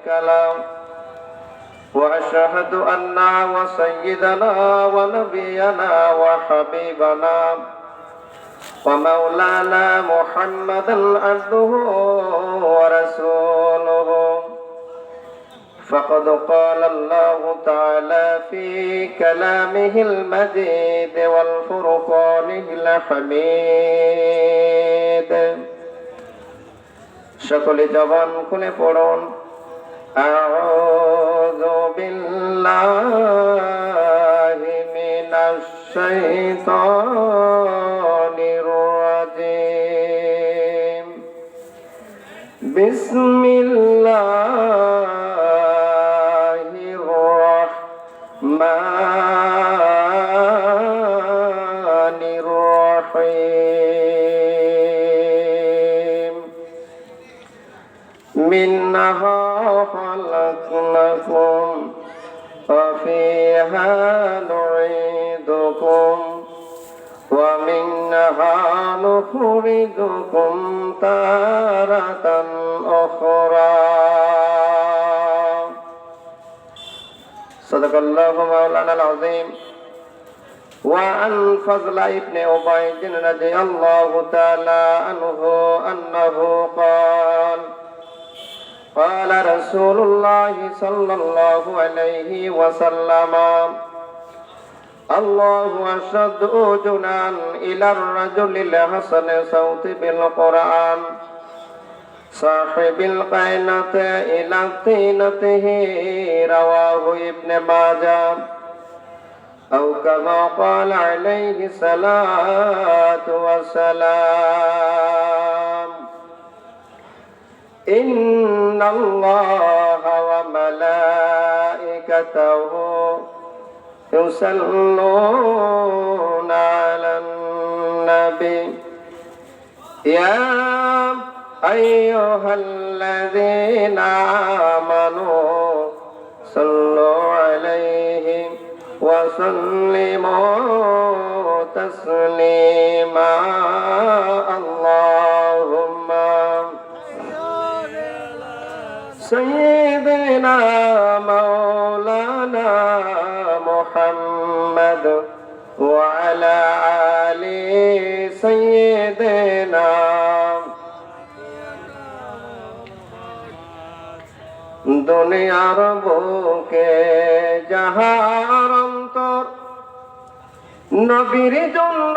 شريك له وأشهد أن سيدنا ونبينا وحبيبنا ومولانا محمدا عبده ورسوله فقد قال الله تعالى في كلامه المجيد والفرقانه الحميد সকলে জবান খুলে পড়ুন আউযু বিল্লাহি মিনাশ শাইতানির রাজিম বিসমিল্লাহির রাহমানির রাহিম মিনহা خلقناكم وفيها نعيدكم ومنها نخرجكم تارة أخرى صدق الله مولانا العظيم. وعن فضل ابن عبيد رضي الله تعالى عنه أنه قال قال رسول الله صلى الله عليه وسلم الله أشد أذنا إلى الرجل الحسن صوت بالقرآن صاحب القينة إلى طينته رواه ابن ماجه أو كما قال عليه الصلاة والسلام إن الله وملائكته يصلون على النبي يا أيها الذين آمنوا صلوا عليه وسلموا تسليما اللهم سيدنا مولانا محمد وعلى آل سيدنا দুনিয়ার বুকে যাহার অন্তর নবীর জন্য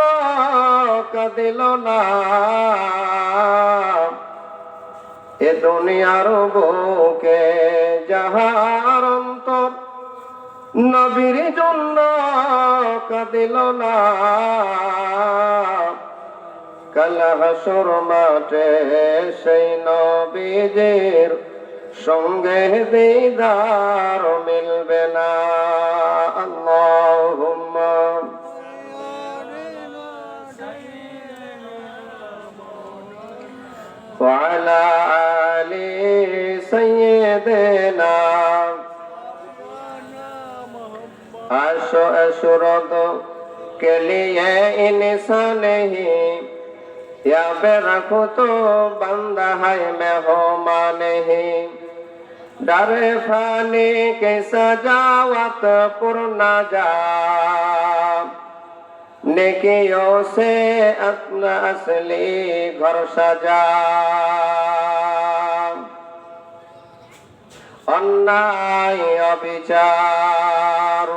কাঁদিল না এ দুনিয়ার বুকে যাহার অন্তর নবীর জন্য কাঁদিল না কাল হাসর মাঠে সেই নবীজির সঙ্গে দিদার মিলবে না আল্লাহুম্মা وعلى آل سيدنا आशो अशुरद के लिए इंसान ही या बेरखो तो बंदा है मेहमान ही डरे फानी के सजावत पुरना जा नेकियों से अपना असली घर सजा अन्याय अविचार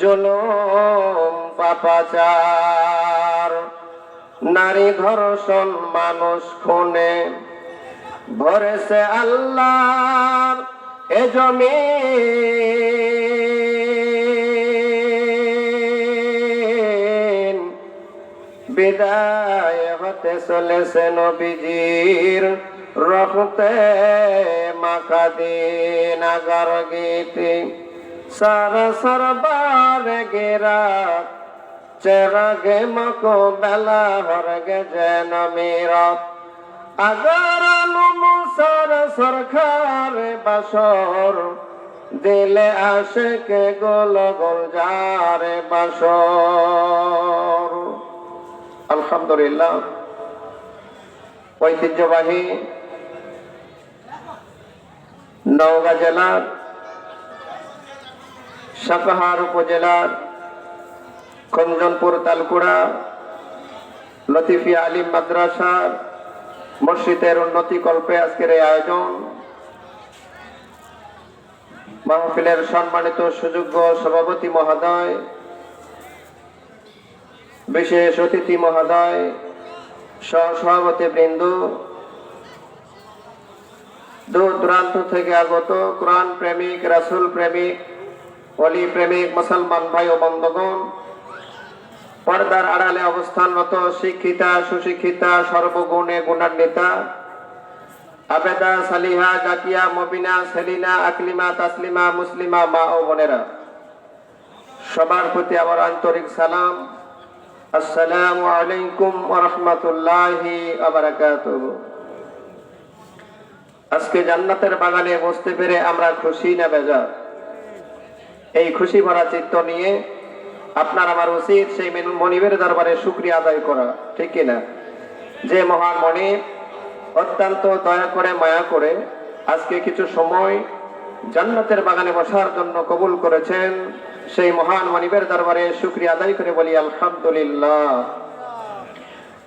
जुलुम पापाचार नारी धर्षण मानुष खूने भरेছে আল্লাহর এ জমিন বিদায় হতে চলেছে নবীজির রহমতে মাখা দিন আগার গীতি সারা সরবার গেরা চেরাগে মকো বেলা হরগে যেন মিরত আগার মুসার সরকার বাসর দিলে আসে কে গোল গোল যারে বাসর। আলহামদুলিল্লাহ, ঐতিহ্যবাহী নওগাঁ জেলার সাপাহার উপজেলার খঞ্জনপুর তালকুড়া লতিফিয়া আলিম মাদ্রাসার মসজিদের উন্নতি কল্পে আজকের এই আয়োজন। মাহফিলের সম্মানিত সুযোগ্য সভাপতি মহোদয়, বিশেষ অতিথি মহোদয়, সহসভাপতি বৃন্দ, দূর দূরান্ত থেকে আগত কোরআন প্রেমিক, রাসূল প্রেমিক, ওলি প্রেমিক মুসলমান ভাই ও বন্ধুগণ, পর্দার আড়ালে অবস্থানরত শিক্ষিতা, সুশিক্ষিতা, সর্বগুণে গুণান্বিতা, আবেদা, সালিহা, জাকিয়া, মবিনা, সেলিনা, আকলিমা, তাসলিমা, মুসলিমা মা ও বোনেরা, সবার প্রতি আমার আন্তরিক সালাম। আসসালামু আলাইকুম ওয়া রাহমাতুল্লাহি ওয়া বারাকাতুহু। আজকে জান্নাতের বাগানে বসতে পেরে আমরা খুশি না বেজার? এই খুশি ভরা চিত্ত নিয়ে আপনার আমার উচিত সেই মনিবের দরবারে শুকরিয়া আদায় করা, ঠিক কিনা? যে মহান মনিব অত্যন্ত দয়া করে, মায়া করে আজকে কিছু সময় জান্নাতের বাগানে বসার জন্য কবুল করেছেন, সেই মহান মনিবের দরবারে শুকরিয়া আদায় করে বলি আলহামদুলিল্লাহ।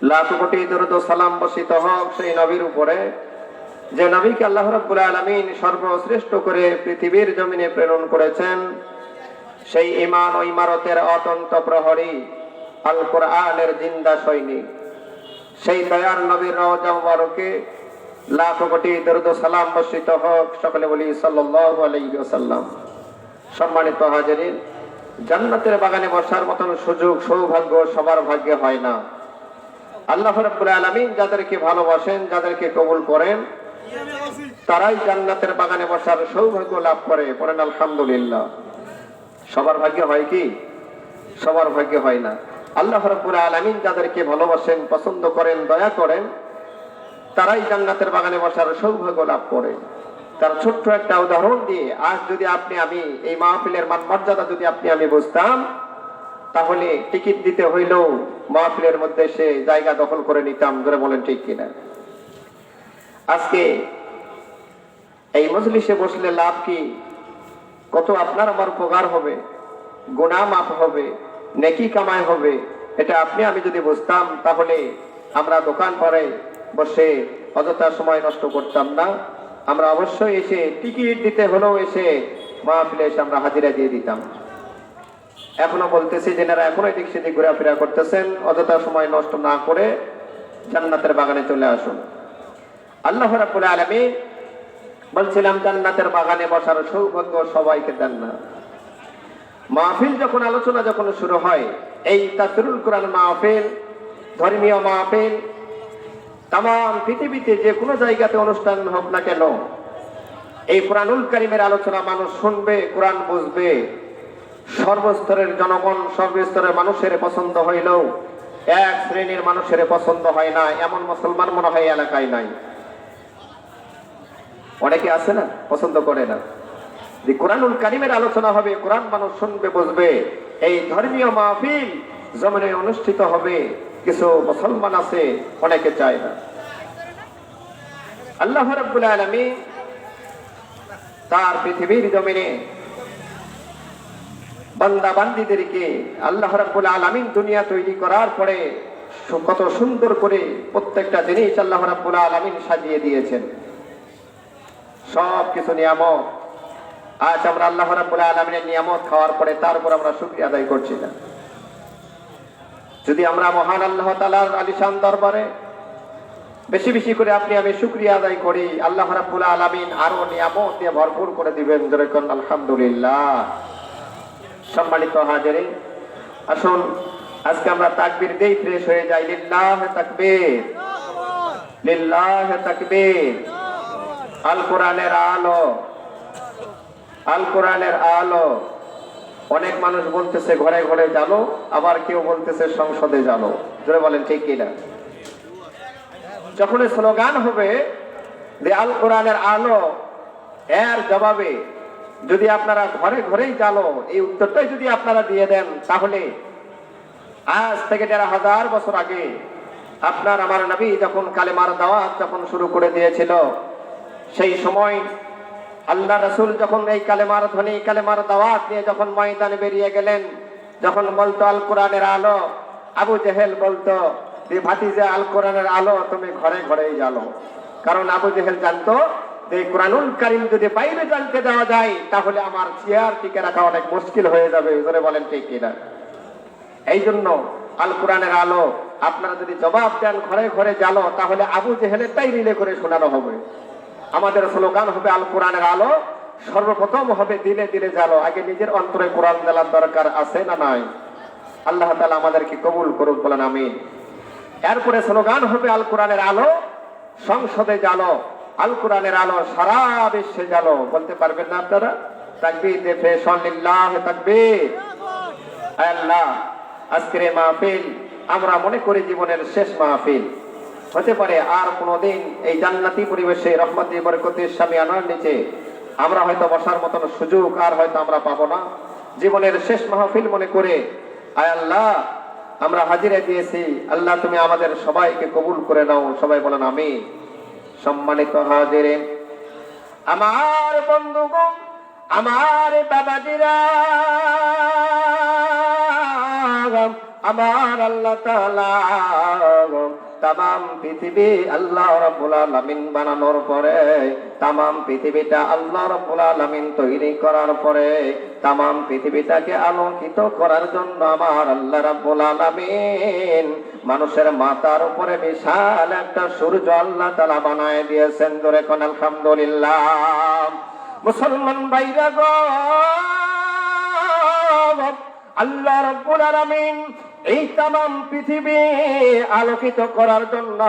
লাখ কোটি দরুদ ও সালাম বর্ষিত হোক সেই নবীর উপরে, যে নবীকে আল্লাহ রাব্বুল আলামিন সর্বশ্রেষ্ঠ করে পৃথিবীর জমিনে প্রেরণ করেছেন, সেই ঈমান ও ইমারতের অতন্ত প্রহরী, আল কোরআনের জিন্দা সৈনিক, সেই দয়ার নবীর রওজা মুবারকে লাখ কোটি দরুদ ও সালাম বর্ষিত হোক। সকলে বলি সাল্লাল্লাহু আলাইহি ওয়াসাল্লাম। সম্মানিত হাজিরিন, জান্নাতের বাগানে বসার মতন সুযোগ, সৌভাগ্য সবার ভাগ্যে হয় না। আল্লাহ রাব্বুল আলামিন যাদেরকে ভালোবাসেন, যাদেরকে কবুল করেন, তারাই জান্নাতের বাগানে বসার সৌভাগ্য লাভ করে। পড়েন আলহামদুলিল্লাহ। সবার ভাগ্যে হয় কি? সবার ভাগ্যে হয় না। আল্লাহ রাব্বুল আলামিন যাদেরকে ভালোবাসেন, পছন্দ করেন, দয়া করেন, তারাই জান্নাতের বাগানে বসার সৌভাগ্য লাভ করে। তার ছোট্ট একটা উদাহরণ দিয়ে আজ যদি আমি এই মাহফিলের মান মর্যাদা যদি আমি বুঝতাম, তাহলে টিকিট দিতে হইলেও মাহফিলের মধ্যে সে জায়গা দখল করে নিতাম। ধরে বলেন ঠিক কিনা? আজকে এই মজলিসে বসলে লাভ কি? কত আপনার আমার উপকার হবে, গুনাহ মাফ হবে, নেকি কামাই হবে, এটা আমি যদি বুঝতাম, তাহলে আমরা দোকান পরে বসে অযথা সময় নষ্ট করতাম না। আমরা অবশ্যই এসে টিকিট দিতে হলেও এসে মাহফিলে এসে আমরা হাজিরা দিয়ে দিতাম। এখনো বলতেছি, যেনারা এখনো এদিক সেদিক ঘোরাফেরা করতেছেন, অযথা সময় নষ্ট না করে জান্নাতের বাগানে চলে আসুন। আল্লাহ রাব্বুল আলামিন বলছিলাম, জান্নাতের বাগানে বসার সৌভাগ্য সবাইকে দেন না। মাহফিল যখন, আলোচনা যখন শুরু হয়, এই তাফসীরুল কোরআন মাহফিল, ধর্মীয় মাহফিল, তাম পৃথিবীতে যে কোনো জায়গাতে অনুষ্ঠান হোক না কেন, এই কোরআনুল কারীমের আলোচনা মানুষ শুনবে, কোরআন বুঝবে। সর্বস্তরের জনগণ, সর্বস্তরের মানুষের পছন্দ হইলেও এক শ্রেণীর মানুষের পছন্দ হয় না, এমন মুসলমান মনে হয় এলাকায় নাই। অনেকে আছে না, পছন্দ করে না। যে কোরআনুল কারীমের আলোচনা হবে, কোরআন মানুষ শুনবে, বুঝবে, এই ধর্মীয় মাহফিল জমিনে অনুষ্ঠিত হবে, কিছু মুসলমান আছে অনেকে চায় না। আল্লাহ রাব্বুল আলামিন তার পৃথিবীর জমিনে বান্দা বান্দীদেরকে আল্লাহ রাব্বুল আলামিন দুনিয়া তৈরি করার পরে কত সুন্দর করে প্রত্যেকটা জিনিস আল্লাহ রাব্বুল আলামিন সাজিয়ে দিয়েছেন, সব কিছু নিয়ামত। আজ আমরা আল্লাহ রাব্বুল আলামিনের নিয়ামত খাওয়ার পরে তার উপর আমরা শুকরিয়া আদায় করছি না। যদি আমরা মহান আল্লাহ তাআলার আলিশান দরবারে বেশি বেশি করে আমি শুকরিয়া আদায় করি, আল্লাহ রাব্বুল আলামিন আরো নিয়ামত দিয়ে ভরপুর করে দিবেন। জোরে কোন আলহামদুলিল্লাহ। সম্মানিত হাজিরিন, আসুন আজকে আমরা তাকবীর দেই, ফ্রেশ হয়ে যাই। লিল্লাহি তাকবীর, লিল্লাহি তাকবীর। আল কোরআনের আলো, আল কোরআনের আলো। অনেক মানুষ বলতেছে ঘরে ঘরে জানো, আবার কেউ বলতেছে সংসদে জানো। জোরে বলেন ঠিক কিনা? যখন স্লোগান হবে যে আল কোরআনের আলো, এর জবাবে যদি আপনারা ঘরে ঘরেই জানো, এই উত্তরটাই যদি আপনারা দিয়ে দেন, তাহলে আজ থেকে ১৫০০ বছর আগে আপনার আমার নবী যখন কালেমার দাওয়াত যখন শুরু করে দিয়েছিল, সেই সময় আল্লাহ রাসূল যখন এই কালেমার ধ্বনি, কালেমার দাওয়াত নিয়ে যখন ময়দানে বেরিয়ে গেলেন, যখন বলতো আল কোরআনের আলো, আবু জেহেল বলতো যে ভাতিজা আল কোরআনের আলো তুমি ঘরে ঘরেই জ্বালো। কারণ আবু জেহেল জানতো যে কোরআনুল কারীম যদি বাইরে জানতে দেওয়া যায় তাহলে আমার চেয়ার টিকে রাখা অনেক মুশকিল হয়ে যাবে। ধরে বলেন ঠিক কিনা? এই জন্য আল কোরআনের আলো আপনারা যদি জবাব দেন ঘরে ঘরে জ্বালো, তাহলে আবু জেহেলেরটাই রিলে করে শোনানো হবে। আমাদের স্লোগান হবে আল কোরআনের আলো সর্বপ্রথম হবে দিলে দিলে জ্বালো। আগে নিজের অন্তরে কোরআন জ্বালার দরকার আছে না নাই? আল্লাহ তাআলা আমাদেরকে কবুল করুক, বলেন আমিন। এরপরে স্লোগান হবে আল কোরআনের আলো সংসদে জ্বালো, আল কোরআনের আলো সারা বিশ্বে জ্বালো। বলতে পারবেন না আপনারা? তাকবীর দে ফেশন লিল্লাহ, তাকবীর। আল্লাহ, আজকের এই মাহফিল আমরা মনে করি জীবনের শেষ মাহফিল হতে পারে। আর কোনোদিন এই জান্নাতি পরিবেশে রহমতি বরকতের শামিয়ানার নিচে আমরা হয়তো বসার মতন সুযোগ আর হয়তো আমরা পাবো না। জীবনের শেষ মাহফিল মনে করে আয় আল্লাহ আমরা হাজিরা দিয়েছি। আল্লাহ তুমি আমাদের সবাইকে কবুল করে নাও। সবাই বলেন আমিন। সম্মানিত হাজিরিন, আমার বন্ধুগণ, আমার বাবাজিরা, আমার আল্লাহ তাআলা তামাম পৃথিবী আল্লাহ রাব্বুল আলামিন বানানোর পরে, তামাম পৃথিবীটা আল্লাহ রাব্বুল আলামিন তৈরি করার পরে, তামাম পৃথিবীটাকে আলোকিত করার জন্য আমার আল্লাহ রাব্বুল আলামিন মানুষের মাথার উপরে বিশাল একটা সূর্য আল্লাহ তাআলা বানায় দিয়েছেন। জোরে কোন আলহামদুলিল্লাহ। মুসলমান ভাইরা গো, আল্লাহ রাব্বুল আলামিন এই তামাম পৃথিবী আলোকিত করার জন্য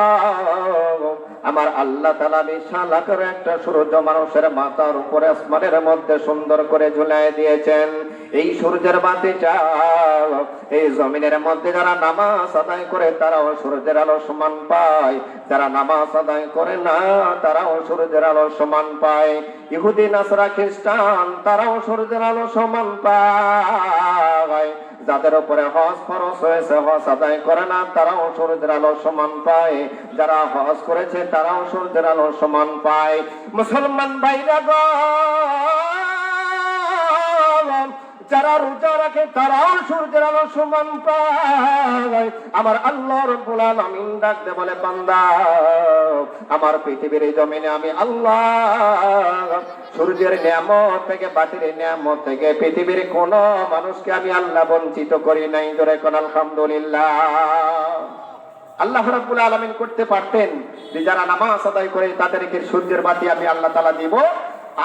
আমার আল্লাহ তাআলা বিশাল আকারে একটা সূর্য মানুষের মাথার উপরে আসমানের মধ্যে সুন্দর করে ঝুলিয়ে দিয়েছেন। এই সূর্যের বাতিটা এই জমিনের মধ্যে যারা নামাজ আদায় করে তারাও সূর্যের আলো সমান পায়, যারা নামাজ আদায় করে না তারাও সূর্যের আলো সমান পায়। ইহুদি নাসরা খ্রিস্টান তারাও সূর্যের আলো সমান পায়। যাদের উপরে হজ ফরজ হয়েছে হজ আদায় করে না তারাও সূর্যের আলো সমান পায়, যারা হজ করেছে তারাও সূর্যের আলো সমান পায়। মুসলমান ভাইরা গো, যারা রোজা রাখে তারাও সূর্যের আলো সমান পায়। আমার আল্লাহ রাব্বুল আলামিন ডাকতে বলে বান্দা, আমার পৃথিবীর এই জমিনে আমি আল্লাহ সূর্যের নিয়ামত থেকে, বাতির নিয়ামত থেকে পৃথিবীর কোন মানুষকে আমি আল্লাহ বঞ্চিত করি নাই। জোরে কোন আলহামদুলিল্লাহ। আল্লাহ রাব্বুল আলামিন করতে পারতেন যে যারা নামাজ আদায় করে তাদেরকে সূর্যের বাতি আমি আল্লাহ তাআলা দিব,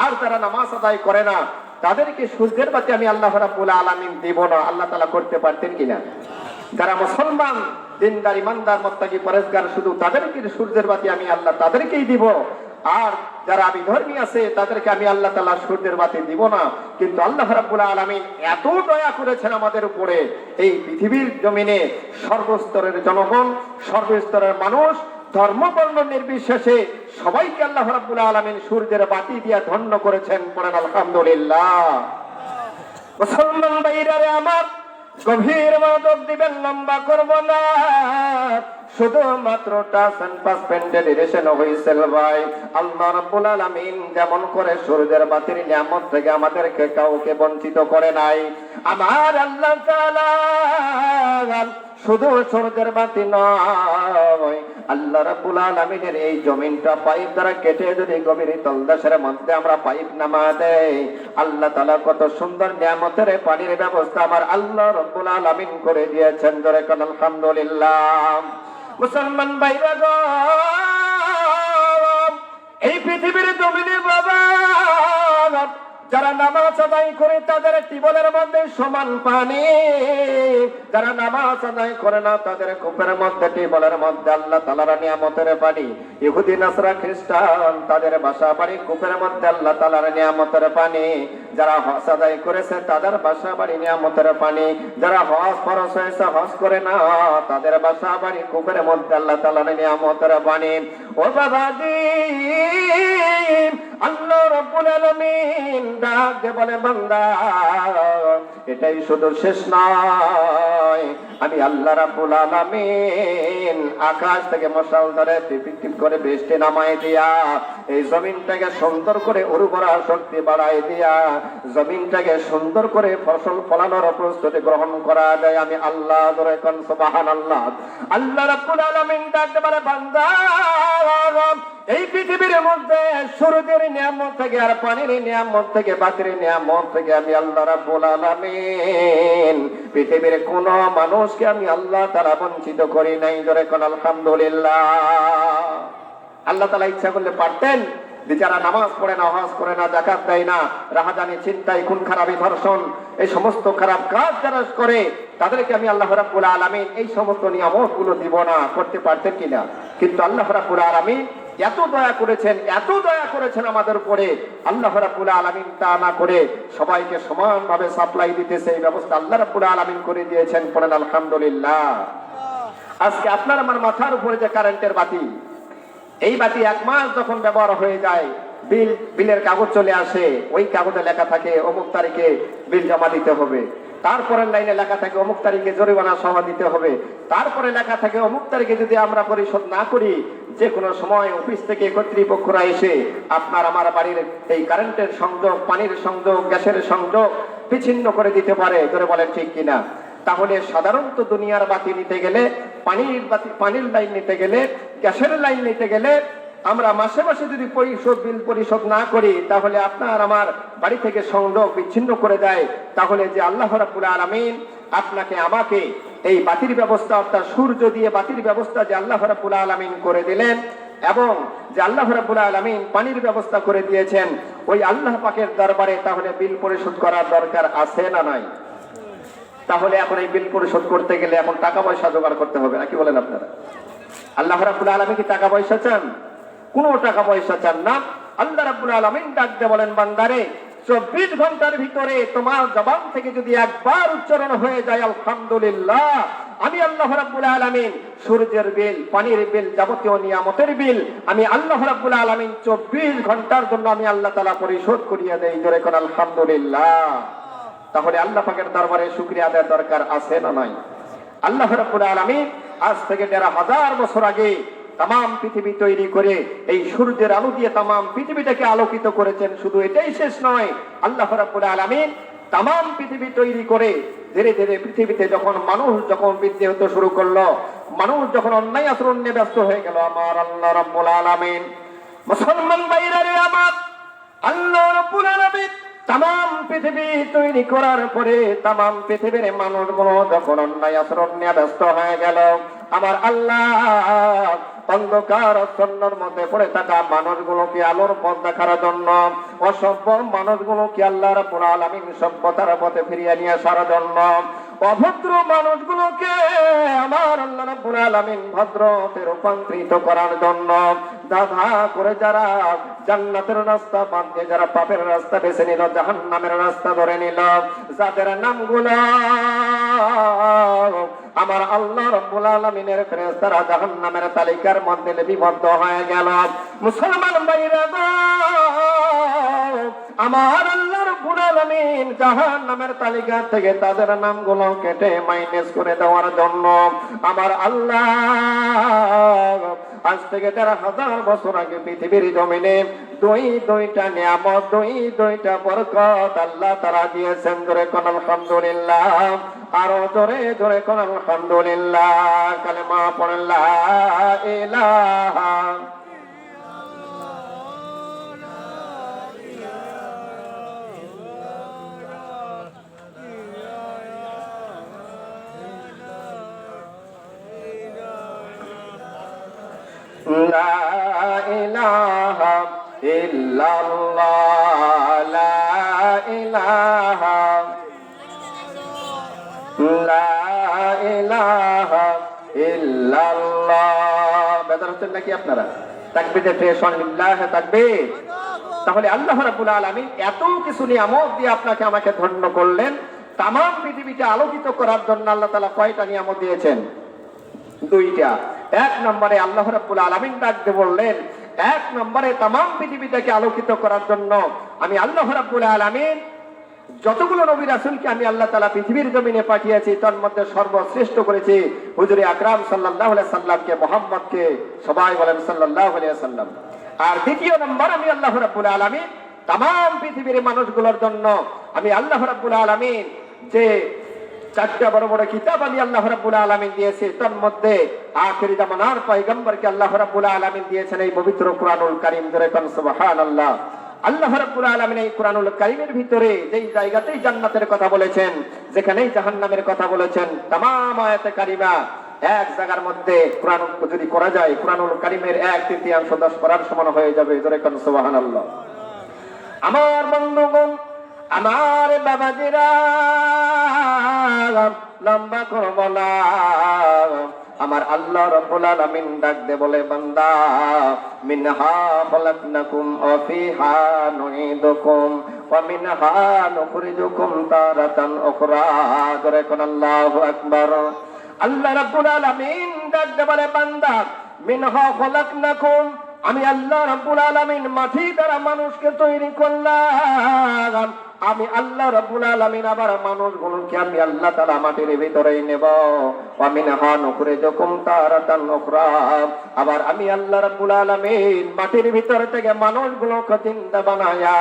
আর যারা নামাজ আদায় করে না তাদেরকে সূর্যের বাতি আমি আল্লাহ রাব্বুল আলামিন দিব না। আল্লাহ তাআলা করতে পারতেন কিনা? যারা মুসলমান দিনদার ইমানদার মুত্তাকি পরেজগার শুধু তাদেরকে সূর্যের বাতি আমি আল্লাহ তাদেরকেই দিব, আর যারা বিধর্মী আছে তাদেরকে আমি আল্লাহ তাআলা সূর্যের বাতি দিব না। কিন্তু আল্লাহ রাব্বুল আলামিন এত দয়া করেছেন আমাদের উপরে, এই পৃথিবীর জমিনে সর্বস্তরের জনগণ, সর্বস্তরের মানুষ, ধর্ম বর্ণ নির্বিশেষে সবাইকে আল্লাহ রাব্বুল আলামিন সূর্যের বাতি দিয়ে ধন্য করেছেন। পড়েন আলহামদুলিল্লাহ। মুসলমান ভাইরা আমার, গভীর মনোযোগ দিবেন, লম্বা করব না, শুধুমাত্র টাচ এন্ড পাস পেন্ডেলিরেশন হইছিল ভাই। আল্লাহ রাব্বুল আলামিন যেমন করে সূর্যের বাতির নিয়ামত থেকে আমাদেরকে কাউকে বঞ্চিত করে নাই। আমার আল্লাহ তাআলা শুধু সূর্যের বাতি নয়, আল্লাহ রাব্বুল আলামিনের এই জমিনটা পাইপ দ্বারা কেটে যদি গভীর তলদেশের মধ্যে আমরা পাইপ নামা দেই, আল্লাহ তাআলা কত সুন্দর নিয়ামতের পানির ব্যবস্থা আমার আল্লাহ রাব্বুল আলামিন করে দিয়েছেন। জোরে কোন আলহামদুলিল্লাহ। মুসলমান ভাইরা গো, এই পৃথিবীর জমিনে বাবা যারা নামাজ আদায় করে তাদের টিউবওয়েলের মধ্যে সমান পানি, যারা নামাজ আদায় করে না তাদের কূপের মধ্যে, টিউবওয়েলের মধ্যে আল্লাহ তাআলার নিয়ামতের পানি। ইহুদি নাসরা খ্রিস্টান তাদের বাসা বাড়ি কূপের মধ্যে আল্লাহ তাআলার নিয়ামতের পানি। যারা হজ আদায় করেছে তাদের বাসা বাড়ি নিয়ামতের পানি, যারা হজ ফরজ হয়েছে হজ করে না তাদের বাসা বাড়ি কূপের মধ্যে আল্লাহ তাআলার নিয়ামতের পানি। ও বাবাজি, আল্লাহ রাব্বুল আলামিন ডাক বলে বান্দা, এটাই শুধু শেষ নয়, আমি আল্লাহ রাব্বুল আলামিন আকাশ থেকে মশাল ধরে টিপ করে বৃষ্টি নামাই দিয়া এই জমিনটাকে সুন্দর করে উর্বরা শক্তি বাড়াই দিয়া জমিনটাকে সুন্দর করে ফসল ফলানোর প্রস্তুতি গ্রহণ করা যায়। আমি আল্লাহ ধরে কোন সুবহানাল্লাহ। আল্লাহ রাব্বুল আলামিন ডাকতে পারে, বান্দা এই পৃথিবীর মধ্যে সূর্যের নিয়ামত থেকে আর পানির নিয়ামত থেকে বাতির নিয়ামত থেকে আমি আল্লাহ রাব্বুল আলামিন পৃথিবীর কোন মানুষকে আমি আল্লাহ তাআলা বঞ্চিত করি নাই। ধরে কোন আলহামদুলিল্লাহ। আল্লাহ তাআলা ইচ্ছা করলে পারতেন যে যারা নামাজ পড়ে না, হজ করে না, যাকাত দেয় না, রাহাজানি, ছিনতাই, খুন খারাপি, ধর্ষণ, এই সমস্ত খারাপ কাজ যারা করে তাদেরকে আমি আল্লাহ রাব্বুল আলামিন এই সমস্ত নিয়ামত গুলো দিব না, করতে পারতেন কিনা? কিন্তু আল্লাহ রাব্বুল আলামিন এত দয়া করেছেন, এত দয়া করেছেন আমাদের উপরে। আল্লাহ রাব্বুল আলামিন তা না করে সবাইকে সমানভাবে সাপ্লাই দিতেছে, এই ব্যবস্থা আল্লাহ রাব্বুল আলামিন করে দিয়েছেন। পড়েন আলহামদুলিল্লাহ। আজকে আপনার আমার মাথার উপরে যে কারেন্টের বাতি, এই বাতি 1 মাস যখন ব্যবহার হয়ে যায়, বিলের কাগজ চলে আসে, ওই কাগজে লেখা থাকে অমুক তারিখে বিল জমা দিতে হবে, তারপরের লাইনে লেখা থাকে অমুক তারিখে জরিমানা সহ দিতে হবে, তারপরে লেখা থাকে অমুক তারিখে যদি আমরা পরিশোধ না করি যে কোনো সময় অফিস থেকে কর্তৃপক্ষরা এসে আপনার আমার বাড়ির এই কারেন্টের সংযোগ, পানির সংযোগ, গ্যাসের সংযোগ বিচ্ছিন্ন করে দিতে পারে। ধরে বলেন ঠিক কিনা? তাহলে সাধারণত দুনিয়ার বাতি নিতে গেলে, পানির লাইন নিতে গেলে, গ্যাসের লাইন নিতে গেলে আমরা মাসে মাসে যদি বিল পরিশোধ না করি, তাহলে আপনার আমার বাড়ি থেকে সংযোগ বিচ্ছিন্ন করে দেয়। তাহলে যে আল্লাহ রাব্বুল আলামিন আপনাকে আমাকে এই বাতির ব্যবস্থা, অর্থাৎ সূর্য দিয়ে বাতির ব্যবস্থা যে আল্লাহ রাব্বুল আলামিন করে দিলেন, এবং যে আল্লাহ রাব্বুল আলামিন পানির ব্যবস্থা করে দিয়েছেন, ওই আল্লাহ পাকের দরবারে তাহলে বিল পরিশোধ করার দরকার আছে না নাই? তাহলে এখন এই বিল পরিশোধ করতে গেলে এখন টাকা পয়সা জোগাড় করতে হবে, নাকি বলেন আপনারা? আল্লাহ রাব্বুল আলামিন কি টাকা পয়সা চান? কোনো টাকা পয়সা চান না। আল্লাহ রাব্বুল আলামিন ডাকতে বলেন, বান্দারে 24 ঘন্টার ভিতরে তোমার জবান থেকে যদি একবার উচ্চারণ হয়ে যায় আলহামদুলিল্লাহ, আমি আল্লাহ রাব্বুল আলামিন সূর্যের বিল, পানির বিল, যাবতীয় নিয়ামতের বিল আমি আল্লাহ রাব্বুল আলামিন 24 ঘন্টার জন্য আমি আল্লাহ তাআলা পরিশোধ করিয়ে দেই। জোরে কোন আলহামদুলিল্লাহ। তাহলে আল্লাহ পাকের দরবারে শুকরিয়া আদায়ের দরকার আছে না নাই? আল্লাহ রাব্বুল আলামিন আজ থেকে ১৫০০ বছর আগে তাম পৃথিবী তৈরি করে এই সূর্যের আলো দিয়ে তাম পৃথিবীটাকে আলোকিত করেছেন। শুধু এটাই শেষ নয়, আল্লাহ রাব্বুল আলামিন তাম পৃথিবী তৈরি করে ধীরে ধীরে পৃথিবীতে মানুষ যখন বৃদ্ধি হতে শুরু করলো, মানুষ যখন অন্যায় আচরণ নিয়ে ব্যস্ত হয়ে গেল, আমার আল্লাহ রাব্বুল আলামিন, মুসলমান ভাইরা রে আমার, আল্লাহ রাব্বুল আলামিন তাম পৃথিবী তৈরি করার পরে তাম পৃথিবীর মানুষগুলো যখন অন্যায় আচরণ নিয়ে ব্যস্ত হয়ে গেল, আমার আল্লাহ অন্ধকার অচ্ছন্নর মধ্যে পড়ে থাকা মানুষগুলোকে আলোর পথ দেখার জন্য, অসভ্য মানুষগুলোকে আল্লাহ রাব্বুল আলামিন সভ্যতার পথে ফিরিয়ে নিয়ে আসার জন্য, অভদ্র মানুষগুলোকে আমার আল্লাহ রাব্বুল আলামিন ভদ্রতে রূপান্তরিত করার জন্য, দাধা করে যারা জান্নাতের রাস্তা বাদ দিয়ে যারা পাপের রাস্তা বেছে নিল, জাহান্নামের রাস্তা ধরে নিল, যাদের নামগুলো আমার আল্লাহ রাব্বুল আলামিনের ফেরেশতারা জাহান্নামের তালিকার মধ্যে লিপিবদ্ধ হয়ে গেল। মুসলমান ভাইরা, আমার আল্লাহ রাব্বুল আলামিন জাহান্নামের তালিকা থেকে তাদের নামগুলো কেটে মাইনাস করে দেওয়ার জন্য আমার আল্লাহ আজ থেকে ১৫০০ বছর আগে পৃথিবীর জমিনে দুইটা নিয়ামত, দুইটা বরকত আল্লাহ তাআলা দিয়েছেন। জোরে কোন আলহামদুলিল্লাহ। আরো জোরে জোরে কোন আলহামদুলিল্লাহ। কালেমা পড়েন লা ইলাহা লা ইলাহা ইল্লাল্লাহ, লা ইলাহা লা ইলাহা ইল্লাল্লাহ। বেদার হচ্ছেন নাকি আপনারা? তাকবীরে ফ্রেশন লিল্লাহ তাকবীর। তাহলে আল্লাহ রাব্বুল আলামিন এত কিছু নিয়ামত দিয়ে আপনাকে আমাকে ধন্য করলেন। তাম পৃথিবীকে আলোকিত করার জন্য আল্লাহ তাআলা কয়টা নিয়ামত দিয়েছেন? 2টা। 1 নম্বরে আল্লাহ রাব্বুল আলামিন ডাকতে বললেন, 1 নম্বরে তাম পৃথিবীটাকে আলোকিত করার জন্য আমি আল্লাহ রাব্বুল আলামিন যতগুলো নবী রাসূলকে আমি আল্লাহ তাআলা পৃথিবীর জমিনে পাঠিয়েছি তার মধ্যে সর্বশ্রেষ্ঠ করেছি হুজুরে আকরাম সাল্লাল্লাহু আলাইহি সাল্লামকে, মুহাম্মদকে। সবাই বলেন সাল্লাল্লাহু আলাইহি সাল্লাম। আর দ্বিতীয় নম্বর, আমি আল্লাহ রাব্বুল আলামিন तमाम পৃথিবীর মানুষগুলোর জন্য আমি আল্লাহ রাব্বুল আলামিন যে চারটা বড় বড় কিতাব আমি আল্লাহ রাব্বুল আলামিন দিয়েছি, তার মধ্যে আখিরি জামানার পয়গম্বরকে আল্লাহ রাব্বুল আলামিন দিয়েছেন এই পবিত্র কুরআনুল কারীম। ধরে কোন সুবহানাল্লাহ। আল্লাহ রাব্বুল আলামিন এই কুরআনুল কারীমের ভিতরে যেই জায়গাতেই জান্নাতের কথা বলেছেন, যেখানেই জাহান্নামের কথা বলেছেন, तमाम আয়াতে কারিমা এক জায়গার মধ্যে কোরআন যদি করা যায়, কুরআনুল কারীমের 1/3 10 পড়ার সমান হয়ে যাবে। ধরে কোন সুবহানাল্লাহ। আমার বন্ধুগণ, আমার বাবাজিরা, লম্বা করব না। আমার আল্লাহ রাব্বুল আলামিন ডাক দে বলে, বান্দা মিনহা খলাকনাকুম ওয়া ফিহা নুঈদুকুম ওয়া মিনহা নুখরিজুকুম তারাতান উখরা। জোরে কোন আল্লাহু আকবার। আল্লাহ রাব্বুল আলামিন ডাক দে বলে, বান্দা মিনহা খলাকনাকুম, আমি আল্লাহ রাব্বুল আলামিন মাটি দ্বারা মানুষকে তৈরি করলাম। আমি আল্লাহ রাব্বুল আলামিন আবার মানুষগুলোকে আমি আল্লাহ তাআলা মাটির ভিতরেই নেব। ওয়া মিনহা নুখরিজুকুম তারাতান উখরা, আবার আমি আল্লাহ রাব্বুল আলামিন মাটির ভিতর থেকে মানুষগুলোকে জিন্দা বানায়া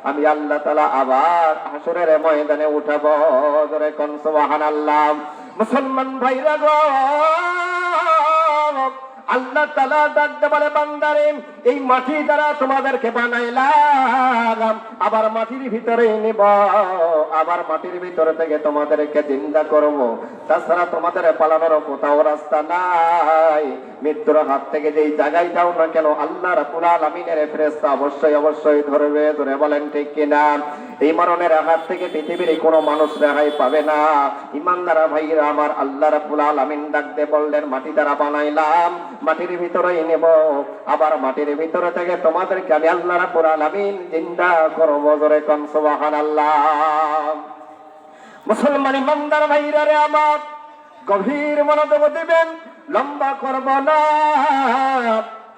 আমি আল্লাহ তাআলা আবার হাসরের ময়দানে উঠাবো। জোরে কোন সুবহানাল্লাহ। মুসলমান ভাইরা গো, আল্লাহ তাআলা ডাকতে বলে, বান্দারে এই মাটি দ্বারা তোমাদেরকে বানাইলাম, আবার মাটির ভিতরে নিব, আবার মাটির ভিতরে থেকে তোমাদেরকে জিন্দা করব। তাছাড়া তোমাদের পালানোর কোথাও রাস্তা নাই। মৃত্যুর হাত থেকে যেই জায়গায় যাও না কেন, আল্লাহ রাব্বুল আলামিনের ফেরেশতা অবশ্যই অবশ্যই ধরবে। ধরে বলেন ঠিক কিনা? এই মরণের হাত থেকে পৃথিবীর কোনো মানুষ রেহাই পাবে না। ইমানদার ভাইরা আমার, আল্লাহ রাব্বুল আলামিন ডাকতে বললেন, মাটি দ্বারা বানাইলাম, মাটির ভিতরেই নেব, আবার মাটির ভিতরে থেকে তোমাদেরকে আমি আল্লাহ রাব্বুল আলামিন জিন্দা করব। জোরে কোন সুবহানাল্লাহ। মুসলমান ইমানদার ভাইরা রে আমার, গভীর মনোযোগ দিবেন, লম্বা করব না।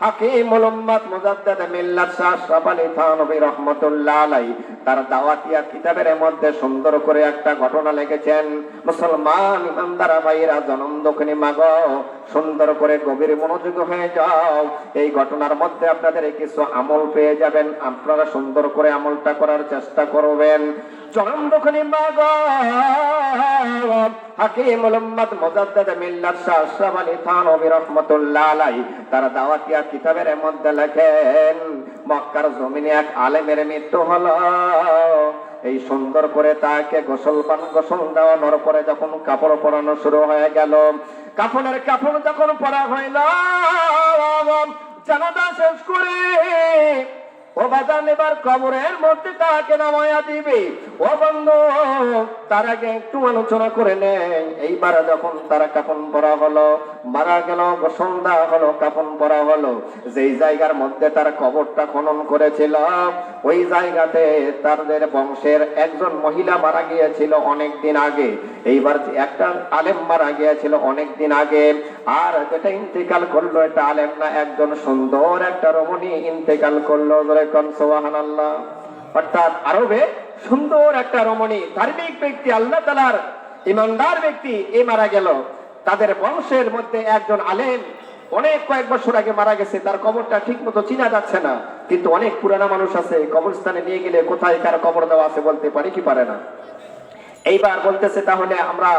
হাকিমুল উম্মাত মুজাদ্দিদ মিল্লাত শাহ আশরাফ আলী থানভী রাহমাতুল্লাহ আলাইহি তার দাওয়াতিয়া কিতাবের মধ্যে সুন্দর করে একটা ঘটনা লিখেছেন। মুসলমান ইমানদার ভাইরা, জনম দক্ষিণী মাগো, সুন্দর করে গভীর মনোযোগ হয়ে যাও। এই ঘটনার মধ্যে আপনাদের কিছু আমল পেয়ে যাবেন, আপনারা সুন্দর করে আমলটা করার চেষ্টা করবেন। জনম দক্ষিণী মাগো, হাকিমুল উম্মাত মুজাদ্দিদ মিল্লাত শাহ আশরাফ আলী থানভী রাহমাতুল্লাহ আলাইহি তার দাওয়াতিয়া কিতাবের মধ্যে লেখেন, মক্কার জমিনে এক আলেমের মৃত্যু হলো। এই সুন্দর করে তাকে গোসল দেওয়ানোর পরে যখন কাপড় পরানো শুরু হয়ে গেল, কাফনের কাপড় যখন পরা হইল, জানাজা শেষ করে ও বাজান এবার কবরের মধ্যে তাকে নামায়া দিবে। ও বন্ধু, তার আগে একটু আলোচনা করে নেই। এইবার যখন তারা কাফন পরা হলো, মারা গেল, গোসল দেওয়া হলো, কাফন পরা হলো, যেই জায়গার মধ্যে তার কবরটা খনন করেছিল, ওই জায়গাতে তাদের বংশের একজন মহিলা মারা গিয়েছিল অনেক দিন আগে। এইবার একটা আলেম মারা গিয়েছিল অনেক দিন আগে, আর যেটা ইন্তেকাল করলো এটা আলেম না, একজন সুন্দর একটা রমণী ইন্তেকাল করলো। সুবহানাল্লাহ। অর্থাৎ আরবে সুন্দর একটা রমণী, ধার্মিক ব্যক্তি, আল্লাহ তাআলার ইমানদার ব্যক্তি, এ মারা গেল। তাদের বংশের মধ্যে একজন আলেম অনেক কয়েক বছর আগে মারা গেছে, তার কবরটা ঠিক মতো চিনা যাচ্ছে না, কিন্তু অনেক পুরানা মানুষ আছে, কবরস্থানে নিয়ে গেলে কোথায় কার কবর দেওয়া আছে বলতে পারি কি পারে না। এইবার বলতেছে, তাহলে আমরা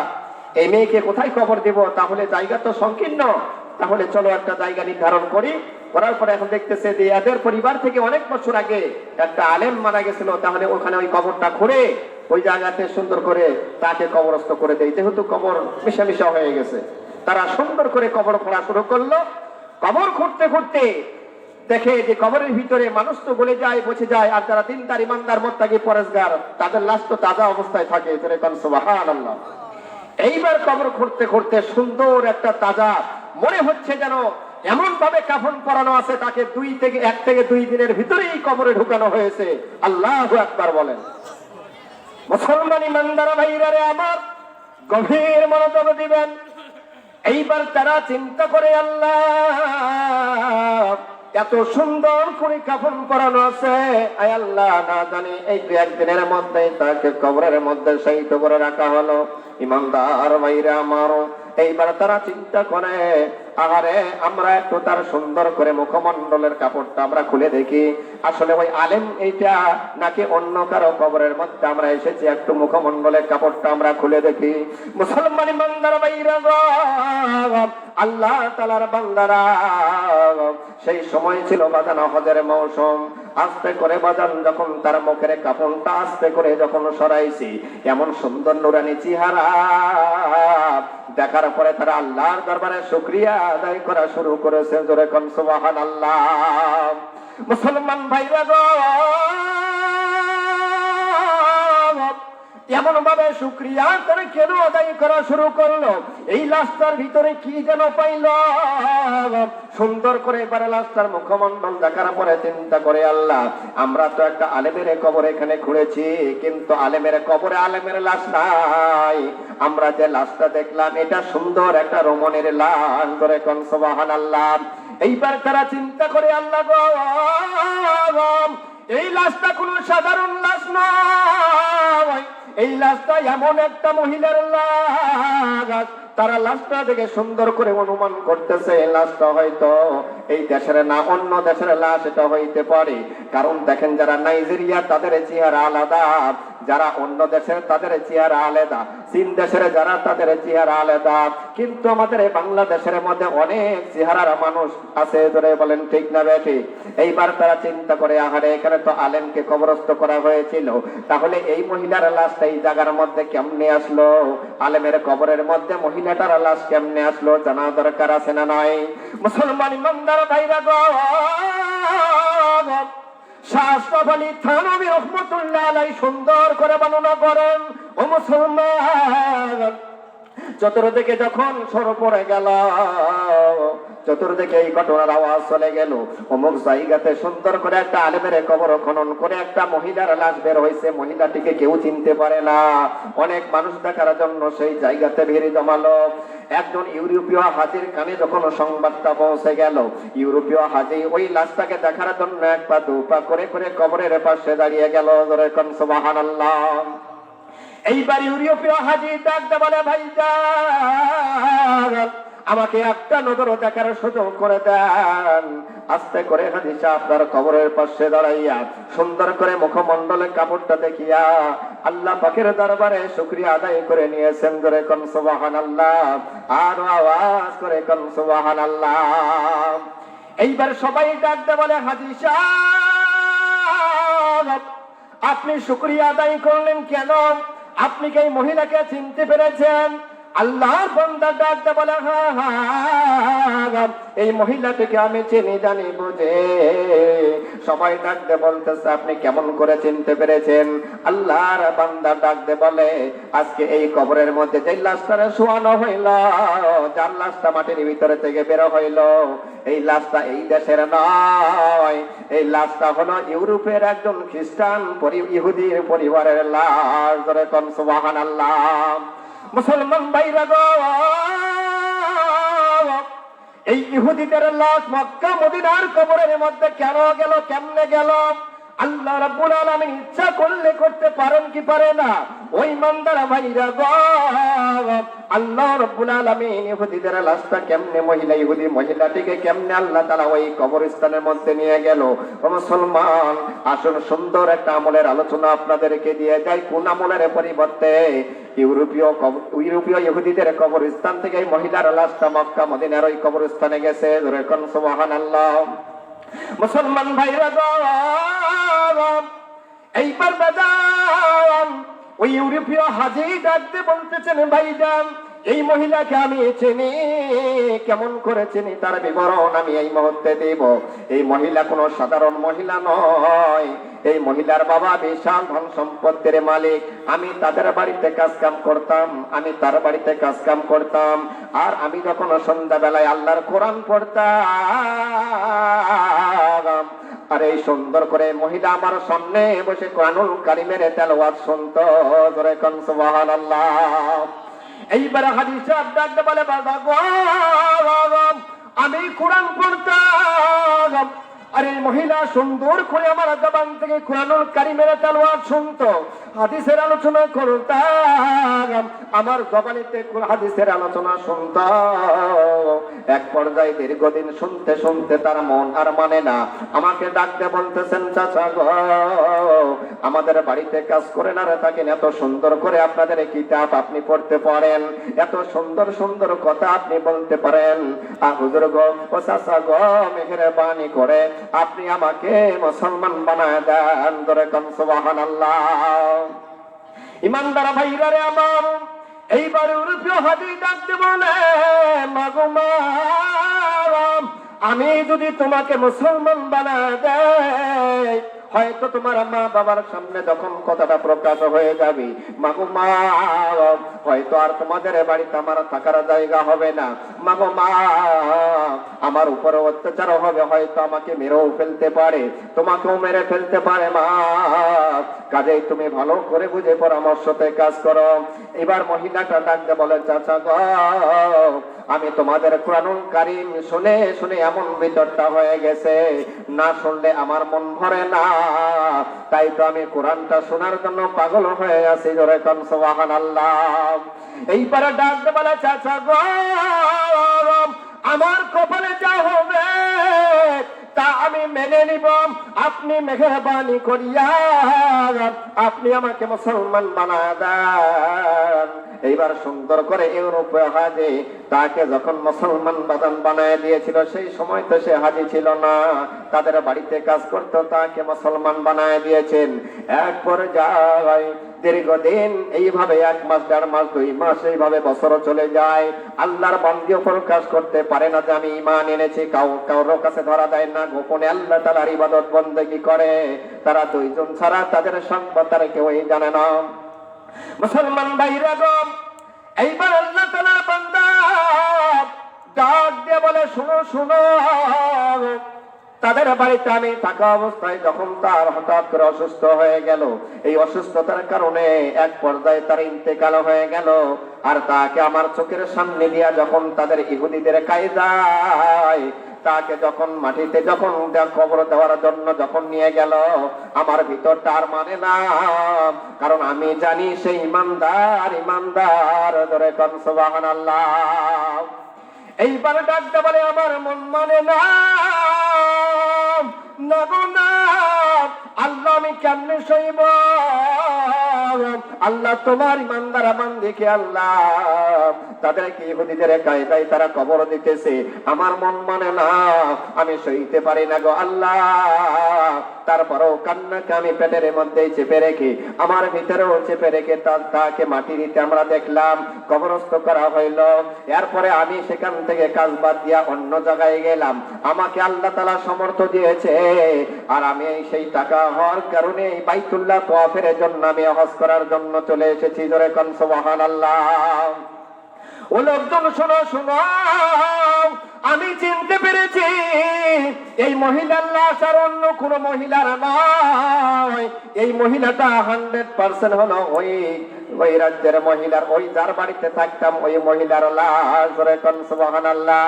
এই মেয়েকে কোথায় কবর দেব? তাহলে জায়গা তো সংকীর্ণ, তাহলে চলো একটা জায়গা নির্ধারণ করি। করার পরে এখন দেখতেছে যে এদের পরিবার থেকে অনেক বছর আগে একটা আলেম মারা গেছিল, তাহলে ওখানে ওই কবরটা খুঁড়ে ওই জায়গাতে সুন্দর করে তাকে কবরস্থ করে দেয়। যেহেতু কবর মিশামিশা হয়ে গেছে, তারা সুন্দর করে কবর খোঁড়া শুরু করলো। কবর খুঁড়তে খুঁড়তে দেখে যে কবরের ভিতরে মানুষ তো গলে যায়, বসে যায়, আর যারা দিনদার ইমানদার মুত্তাকি পরেজগার তাদের লাশ তো তাজা অবস্থায় থাকে। সুবহানাল্লাহ। এইবার কবর খুঁড়তে খুঁড়তে সুন্দর একটা তাজা, মনে হচ্ছে যেন এমন ভাবে কাফন পরানো আছে, তাকে 1 থেকে 2 দিনের ভিতরেই কবরে ঢুকানো হয়েছে। আল্লাহু আকবার বলেন। মুসলমান ইমানদার ভাইরা রে আমার, গভীর মনোযোগ দিবেন। এইবার তারা চিন্তা করে, আল্লাহ এত সুন্দর করে কাফন পরানো আছে, আয় আল্লাহ না জানি এই দু একদিনের মধ্যেই তাকে কবরের মধ্যে শহীদ করে রাখা হলো। ইমানদার ভাইরা আমার, এইবার তারা চিন্তা করে, আহারে আমরা একটু তার সুন্দর করে মুখমণ্ডলের কাপড়টা আমরা খুলে দেখি, আসলে ওই আলেম এইটা নাকি অন্য কারো কবরের মধ্যে আমরা এসেছি, একটু মুখমণ্ডলের কাপড়টা আমরা খুলে দেখি। মুসলমান ইমানদার ভাইরা গো, আল্লাহ তাআলার বান্দারা, সেই সময় ছিল বাজানো হজের মৌসুম। আস্তে করে বাজান যখন তার মুখের কাপড়টা আস্তে করে যখন সরাইছি, এমন সুন্দর নুরানি চেহারা দেখার পরে তারা আল্লাহর দরবারে শুকরিয়া আদায় করা শুরু করেছে। জোরে কোন সুবহানাল্লাহ। মুসলমান ভাইরা গো, এমন ভাবে শুকরিয়া করে কেন আদায় করা শুরু করলো? এই লাশটার ভিতরে কি যেন পাইল, সুন্দর করে এবারে লাশটার মুখমণ্ডল দেখার পরে চিন্তা করে, আল্লাহ আমরা তো একটা আলেমের কবর এখানে খুঁড়েছি, কিন্তু আলেমের কবরে আলেমের লাশ নাই, আমরা যে লাশটা দেখলাম এটা সুন্দর একটা রমণের লাশ। ধরে কোন সুবহানাল্লাহ। এইবার তারা চিন্তা করে, আল্লাহ গো, এই লাশটা কোনো সাধারণ লাশ নয়, এই লাশটা এমন একটা মহিলার লাশ। তারা লাশটা দেখে সুন্দর করে অনুমান করতেছে এই লাশটা হয়তো এই দেশের না অন্য দেশের লাশ এটা হইতে পারে। কারণ দেখেন, যারা নাইজেরিয়া তাদের চেহারা আলাদা, যারা অন্য দেশের তাদের চেহারা আলাদা, চীন দেশের যারা তাদের চেহারা আলাদা, কিন্তু আমাদের এই বাংলাদেশের মধ্যে অনেক চেহারার মানুষ আছে। ধরে বলেন ঠিক না বেঠি? এইবার তারা চিন্তা করে, আহারে এখানে তো আলেমকে কবরস্থ করা হয়েছিল, তাহলে এই মহিলার লাশটা এই জায়গার মধ্যে কেমনে আসলো? আলেমের কবরের মধ্যে মহিলাটার লাশ কেমনে আসলো? জানা দরকার আছে না নয়? মুসলমান ইমানদার ভাইরা গো, শাহ আশরাফ আলী থানভী রাহমাতুল্লাহ আলাইহি সুন্দর করে বর্ণনা করেন, ও মুসলমান, চতুর্দিকে যখন সর পড়ে গেল, চতুর্দিকে এই ঘটনার আওয়াজ চলে গেল, অমুক জায়গাতে সুন্দর করে একটা আলেমের কবর খনন করে একটা মহিলার লাশ বের হয়েছে। মহিলাটিকে কেউ চিনতে পারে না। অনেক মানুষ দেখার জন্য সেই জায়গাতে ভিড় জমালো। একজন ইউরোপীয় হাজির কানে যখন সংবাদটা পৌঁছে গেল, ইউরোপীয় হাজি ওই লাশটাকে দেখার জন্য এক পা দু পা করে করে কবরের পাশে দাঁড়িয়ে গেল। জোরে কোন সুবহানাল্লাহ। এইবার ইউরোপীয় হাজি ডাকতে বলে, ভাইজান আমাকে একটা নজর দেখার সুযোগ করে দেন। আস্তে করে হাজি সাহেব আপনার কবরের পাশে দাঁড়াইয়া সুন্দর করে মুখমণ্ডলে কাপড়টা দেখিয়া আল্লাহ পাকের দরবারে শুকরিয়া আদায় করে নিয়েছেন। জোরে কোন সুবহানাল্লাহ, আর আওয়াজ করে কোন সুবহানাল্লাহ। এইবার সবাই ডাকতে বলে, হাজি সাহেব আপনি শুকরিয়া আদায় করলেন কেন? আপনি কি এই মহিলাকে চিনতে পেরেছেন? আল্লাহর বান্দা ডাকতে বলে, হ্যাঁ এই মহিলাটিকে আমি চিনি জানি বুঝে। সবাই ডাকতে বলতেছে, আপনি কেমন করে চিনতে পেরেছেন? আল্লাহর বান্দা ডাকতে বলে, আজকে এই কবরের মধ্যে যে লাশটা শোয়ানো হইল, যার লাশটা মাটির ভিতরে থেকে বের হইল, এই লাশটা এই দেশের নয়, এই লাশটা হলো ইউরোপের একজন খ্রিস্টান ইহুদির পরিবারের লাশ। ধরে কোন সুবহানাল্লাহ। মুসলমান ভাইরা গো, এই ইহুদিদের লাশ মক্কা মদিনার কবরের মধ্যে কেন গেল, কেমনে গেল? আল্লাহ রাব্বুল আলামিন ইচ্ছা করলে করতে পারেন কি পারে না? ওই ইমানদার ভাইরা গো, আল্লাহ রাব্বুল আলামিন ইহুদিদের লাশটা কেমনে, মহিলা ইহুদি মহিলাটিকে কেমনে আল্লাহ তাআলা ওই কবরস্থানের মধ্যে নিয়ে গেল? ও মুসলমান, আসুন সুন্দর একটা আমলের আলোচনা আপনাদেরকে দিয়ে যাই। কোন আমলের পরিবর্তে ইউরোপীয় ইহুদিদের কবরস্থান থেকে এই মহিলার লাশটা মক্কা মদিনার ওই কবরস্থানে গেছে। জোরে কোন সুবহানাল্লাহ। মুসলমান ভাইরা গো, এইবার বাজান ওই ইউরোপীয় হাজি ডাকতে বলতেছেন, ভাইজান এই মহিলাকে আমি চিনি। কেমন করে চিনি তার বিবরণ আমি এই মুহূর্তে দেব। এই মহিলা কোনো সাধারণ মহিলা নয়, এই মহিলার বাবা বিশাল ধন সম্পত্তির মালিক। আমি তাদের বাড়িতে কাজ কাম করতাম, আমি তার বাড়িতে কাজ কাম করতাম। আর আমি যখন সন্ধ্যাবেলায় আল্লাহর কোরআন পড়তাম, আর এই সুন্দর করে মহিলা আমার সামনে বসে কোরআনুল কারীমের তেলাওয়াত শুনতো। জোরে কোন সুবহানাল্লাহ। এইবার হাজি সাহেব ডাকতে বলে, বাবা গো, আমি কোরআন পড়তাম, আর এই মহিলা সুন্দর করে আমার জবান থেকে কোরআনুল কারীমের তেলাওয়াত শুনতো, হাদিসের আলোচনা করতাম, আমার জবানিতে হাদিসের আলোচনা শুনতাম। এক পর্যায়ে দীর্ঘদিন শুনতে শুনতে তার মন আর মানে না, আমাকে ডাকতে বলতেছেন, চাচা গো, আমাদের বাড়িতে কাজ করে না থাকেন, এত সুন্দর করে আপনাদের এই কিতাব আপনি পড়তে পারেন, এত সুন্দর সুন্দর কথা আপনি বলতে পারেন, হুজুর গো, ও চাচা গো, মেহেরবানি করে আপনি আমাকে মুসলমান বানায় দেন। ধরে কোন সুবহানাল্লাহ। ইমানদার ভাইরা রে আমার, এইবার প্রিয় হাজি ডাকতে বলে, মাগো মা, আমি যদি তোমাকে মুসলমান বানায় দেই, হয়তো তোমার মা বাবার সামনে যখন কথাটা প্রকাশ হয়ে যাবে, মাগো মা, হয়তো আর তোমাদের বাড়িতে আমার থাকার জায়গা হবে না, মাগো মা, আমার উপরে অত্যাচার হবে, হয়তো আমাকে মেরেও ফেলতে পারে, তোমাকেও মেরে ফেলতে পারে মা, কাজেই তুমি ভালো করে বুঝে পরামর্শতে কাজ করো। এবার মহিলাটা ডাকতে বলে, চাচা গো, আমি তোমাদের কোরআনুল কারীম শুনে শুনে এমন ভিতরটা হয়ে গেছে, না শুনলে আমার মন ভরে না, তাই তো আমি কোরআনটা শোনার জন্য পাগল হয়ে আছি। জোরে কোন সুবহানাল্লাহ। এইবারে ডাকতে বলে, চাচা গো, আমার কপালে যা হবে তা আমি মেনে নিব, আপনি মেহেরবানি করিয়া আপনি আমাকে মুসলমান বানায় দেন। এইবার সুন্দর করে ইউরোপে হাজি তাকে যখন মুসলমান বানায় দিয়েছিল, সেই সময় তো সে হাজি ছিল না, তাদের বাড়িতে কাজ করতো, তাকে মুসলমান বানায় দিয়েছেন। এক পর্যায়ে দীর্ঘদিন এইভাবে 1 মাস 1.5 মাস 2 মাস এইভাবে বছর চলে যায়, আল্লাহর বান্দিও প্রকাশ করতে পারে না যে আমি ঈমান এনেছি, কারো কাছে ধরা দেয় না, গোপনে আল্লাহ তাআলার ইবাদত বন্দেগী করে, তারা 2 জন ছাড়া তাদের সংবাদ তারা কেউই জানে না। মুসলমান ভাইরা গো, এইবার আল্লাহ তাআলার বান্দা ডাক দিয়ে বলে, শুনো শুনো, তাদের বাড়িতে আমি থাকা অবস্থায় যখন তার হঠাৎ করে অসুস্থ হয়ে গেল, এই অসুস্থতার কারণে এক পর্যায়ে তার ইন্তেকাল হয়ে গেল, আর তাকে আমার চোখের সামনে দিয়া যখন তাদের ইহুদিদের কায়দায় তাকে যখন মাটিতে যখন কবর দেওয়ার জন্য যখন নিয়ে গেল, আমার ভিতরটা আর মানে না, কারণ আমি জানি সেই ইমানদার ইমানদার। ধরে কোন সুবহানাল্লাহ। এইবার ডাকতে বলে, আমার মন মানে না, না গো না, আল্লাহ আমি কেমনে সইব, আল্লাহ তোমার ইমানদার বান্দাকে আল্লাহ তাদেরকে ইহুদিদের কায়দায় তারা কবর দিতেছে, আমার মন মানে না, আমি সইতে পারি না গো আল্লাহ। তারপরেও কান্নাকে আমি পেটের মধ্যে চেপে রেখে, আমার ভিতরেও চেপে রেখে তাকে মাটি দিতে আমরা দেখলাম, কবরস্থ করা হইল। এরপরে আমি সেখান থেকে কাজ বাদ দিয়া অন্য জায়গায় গেলাম, আমাকে আল্লাহ তাআলা সমর্থ দিয়েছে, আর আমি সেই টাকা হওয়ার কারণে বাইতুল্লাহ তাওয়াফের জন্য আমি হজ করার জন্য চলে এসেছি। জোরে কোন সুবহানাল্লাহ। ও লোকজন শোনো শোনো, আমি চিনতে পেরেছি এই মহিলার লাশ আর অন্য কোন মহিলার নয়, এই মহিলাটা 100% হলো ওই রাজ্যের মহিলার, ওই যার বাড়িতে থাকতাম ওই মহিলার লাশ। জোরে কোন সুবহানাল্লাহ।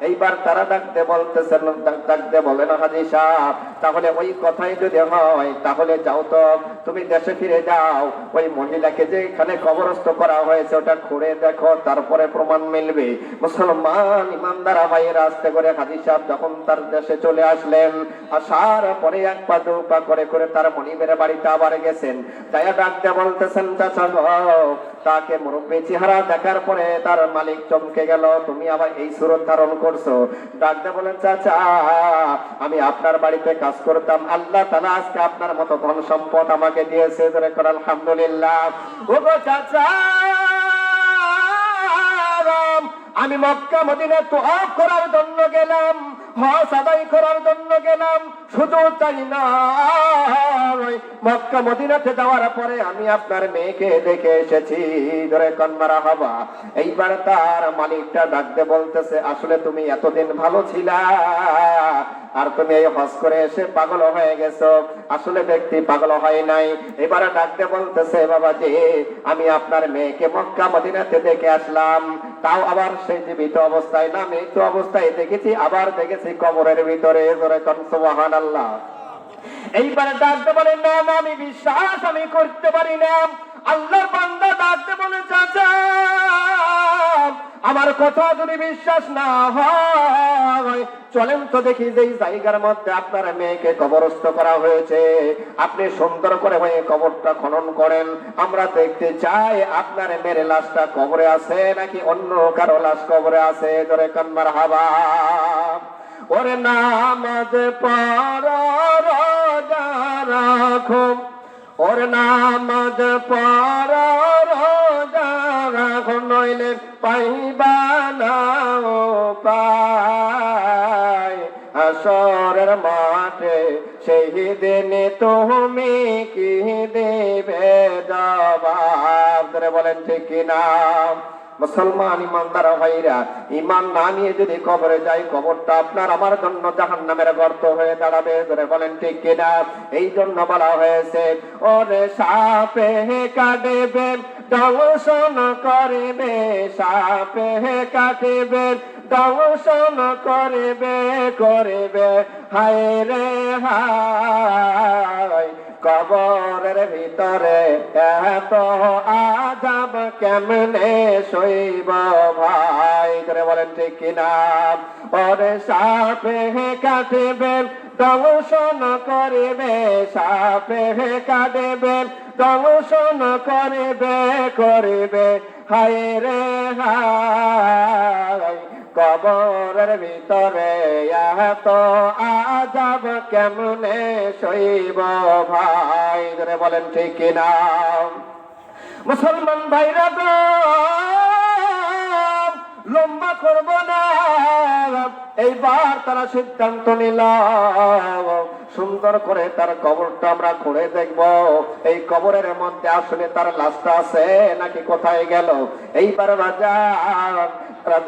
এইবার তারা ডাকতে বলতেছেন, ডাকতে বলেন, হাজী সাহেব, তাহলে ওই কথাই যদি হয় তাহলে যাও তো, তুমি দেশে ফিরে যাও, ওই মহিলাকে যে এখানে কবরস্থ করা হয়েছে ওটা খুঁড়ে দেখো, তারপরে প্রমাণ মিলবে। মুসলমান ইমানদার ভাইয়েরা আস্তে করে হাজী সাহেব যখন তার দেশে চলে আসলেন, আসার পরে 1 পা 2 পা করে করে তার মনিবের বাড়িতে আবার গেছেন, তাই ডাকতে বলতেছেন, চাচা গো, তাকে মুরব্বী চেহারা দেখার পরে তার মালিক চমকে গেল, তুমি আবার এই সুরত ধারণ করছো। ডাকতে বলেন, চাচা আমি আপনার বাড়িতে কাজ করতাম, আল্লাহ তাআলা আজকে আপনার মতো ধন সম্পদ আমাকে দিয়েছে। ধরে কর আলহামদুলিল্লাহ। ও গো চাচা, আমি মক্কা মদিনা তওয়াফ করার জন্য গেলাম, হজ আদায় করার জন্য গেলাম, শুধু তাই না, মক্কা মদিনাতে যাওয়ার পরে আমি আপনার মেয়েকে দেখে এসেছি, ধরে কন্যারা হবা। এইবার তার মালিকটা ডাকতে বলতেছে, আসলে তুমি এতদিন ভালো ছিলা, আর তুমি এই হজ করে এসে পাগল হয়ে গেছো। আসলে ব্যক্তি পাগল হয় নাই। এবারে ডাকতে বলতেছে, বাবা জি, আমি আপনার মেয়েকে মক্কা মদিনাতে দেখে আসলাম, তাও আবার সেই জীবিত অবস্থায় না, মৃত্যু অবস্থায় দেখেছি, আবার দেখেছি কবরের ভিতরে। জোরে কোন সুবহানাল্লাহ। এইবারে ডাকতে বলে, না না, আমি বিশ্বাস আমি করতে পারি না। আল্লাহর বান্দা ডাকতে বলে, চাচা আমার কথা যদি বিশ্বাস না হয়, চলেন তো দেখি যেই জায়গার মধ্যে আপনার মেয়েকে কবরস্থ করা হয়েছে, আপনি সুন্দর করে ওই কবরটা খনন করেন। আমরা দেখতে চাই আপনার মেয়ের লাশটা কবরে আছে নাকি অন্য কারো লাশ কবরে আছে। জোরে কান মারহাবা। ওরে নামাজ পড়ো রোজা রাখো, ওরে নামাজ পড়ো রোজা রাখো, নইলে পাইবা না পায় হাসরের মাঠে। সেই দিনে তুমি কি দেবে জবাব। ধরে বলেন ঠিক কিনা? মুসলমান ইমানদার ভাইরা, ইমান না নিয়ে যদি কবরে যাই, কবরটা আপনার আমার জন্য জাহান্নামের গর্ত হয়ে দাঁড়াবে। ধরে বলেন ঠিক কিনা? এই জন্য বলা হয়েছে, ওরে সাপে কাটবে দংশন করিবে, সাপে কাটবে দংশন করিবে, করিবে হায় রে হায়। কবরের ভিতরে এত আযাব কেমনে সইব ভাই। ধরে বলেন ঠিক কিনা? ওরে সাপে কাটবে দংশন করিবে, সাপে কাটবে দংশন করিবে, করিবে হায় রে হায়। কবরের ভিতরে এত আযাব কেমনে সইব ভাই। ধরে বলেন ঠিক কিনা? মুসলমান ভাইরা গো, লম্বা করব না, এইবার তারা সিদ্ধান্ত নিল, সুন্দর করে তার কবরটা আমরা করে দেখব, এই কবরের মধ্যে আসলে তার লাশটা আছে নাকি কোথায় গেল। এইবার রাজা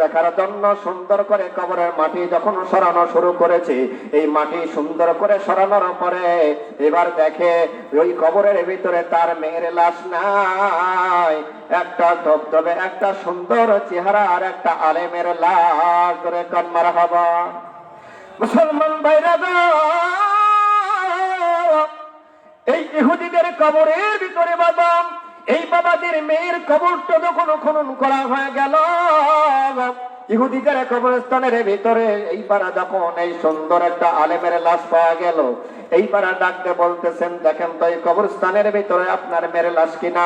দেখার জন্য সুন্দর করে কবরের মাটি যখন সরানো শুরু করেছে, এই মাটি সুন্দর করে সরানোর পরে এবার দেখে ওই কবরের ভিতরে তার মেয়ের লাশ নাই, একটা ধবধবে একটা সুন্দর চেহারা আর একটা আলেমের লাশ। ধরে কান মারহাবা। মুসলমান ভাইরা গো, এই ইহুদিদের কবরের ভিতরে বাবা, এই বাবাদের মেয়ের কবরটা যখন খনন করা হয়ে গেল, ইহুদিদের কবরস্থানের ভিতরে এইবার যখন এই সুন্দর একটা আলেমের লাশ পাওয়া গেল, এইবার ডাকতে বলতেছেন, দেখেন তো এই কবরস্থানের ভিতরে আপনার মেয়ের লাশ কিনা।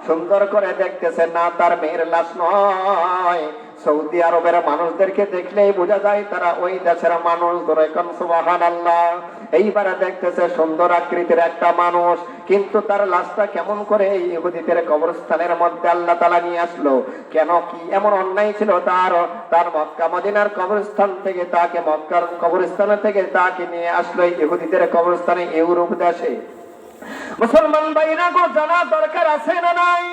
সুন্দর করে দেখতেছেন, না, তার মেয়ের লাশ নয়। সৌদি আরবের মানুষদেরকে দেখলেই বোঝা যায় তারা ওই দেশের মানুষ। ধরে কোন সুবহানাল্লাহ। এইবারে দেখতেছে সুন্দর আকৃতির একটা মানুষ, কিন্তু তার লাশটা কেমন করে এই ইহুদিদের কবরস্থানের মধ্যে আল্লাহ তাআলা নিয়ে আসলো? কেন, কি এমন অন্যায় ছিল তার? তার মক্কা মদিনার কবরস্থান থেকে তাকে, মক্কার কবরস্থান থেকে তাকে নিয়ে আসলো ইহুদিদের কবরস্থানে ইউরোপ দেশে। মুসলমান ভাইরা গো, জানা দরকার আছে না নাই?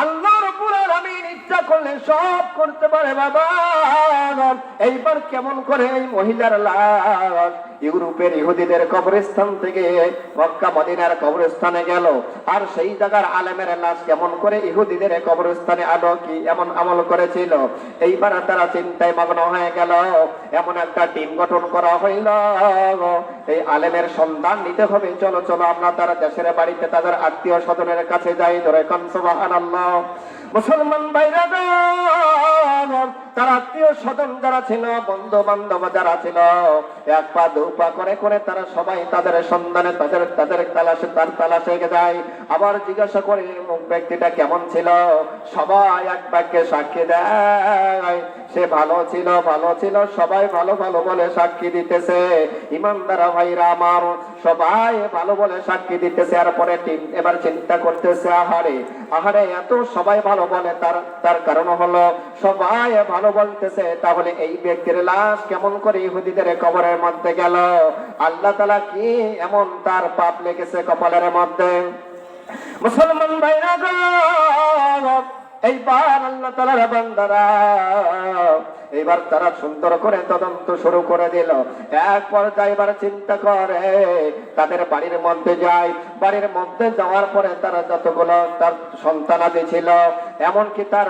আল্লাহ রাব্বুল আলামিন ইচ্ছা করলে সব করতে পারে বাবা। এইবার কেমন করে এই মহিলার লাশ ইউরোপের ইহুদিদের কবরস্থান থেকে মক্কা মদিনার কবরস্থানে গেল, আর সেই জায়গার আলেমের লাশ কেমন করে ইহুদিদের কবরস্থানে আলো, কি এমন আমল করেছিল? এইবার তারা চিন্তায় মগ্ন হয়ে গেল। এমন একটা টিম গঠন করা হইল, এই আলেমের সন্ধান নিতে হবে, চলো চলো আমরা তার দেশের বাড়িতে তাদের আত্মীয় স্বজনের কাছে যাই। ধরে কোন সুবহানাল্লাহ। মুসলমান ভাইরা গো, তার আত্মীয় স্বজন যারা ছিল, বন্ধু বান্ধব যারা ছিল, এক পা দু পা করে করে তারা সবাই তাদের সন্ধানে তাদের তালাশে তার তালাশে যায়। আবার জিজ্ঞাসা করে ব্যক্তিটা কেমন ছিল, সবাই এক বাক্যে সাক্ষী দেয়, সে ভালো ছিল, ভালো ছিল, সবাই ভালো ভালো বলে সাক্ষী দিতেছে। ইমানদার ভাইরা আমার, সবাই ভালো বলে সাক্ষী দিতেছে। আর পরে এবার চিন্তা করতেছে, আহারে আহারে, এত সবাই ভালো বলে, তার কারণ হলো সবাই ভালো বলতেছে, তাহলে এই ব্যক্তির লাশ কেমন করে ইহুদিদের কবরের মধ্যে গেল? আল্লাহ তাআলা কি এমন তার পাপ লেগেছে কপালের মধ্যে? মুসলমান ভাইরা গো, এইবার আল্লাহ তাআলার বান্দারা এবার তারা সুন্দর করে তদন্ত শুরু করে দিল। এক পর্যায়ে এবার চিন্তা করে তাদের বাড়ির মধ্যে যায়। বাড়ির মধ্যে যাওয়ার পরে তারা যতগুলো তার সন্তানাদি ছিল, এমনকি তার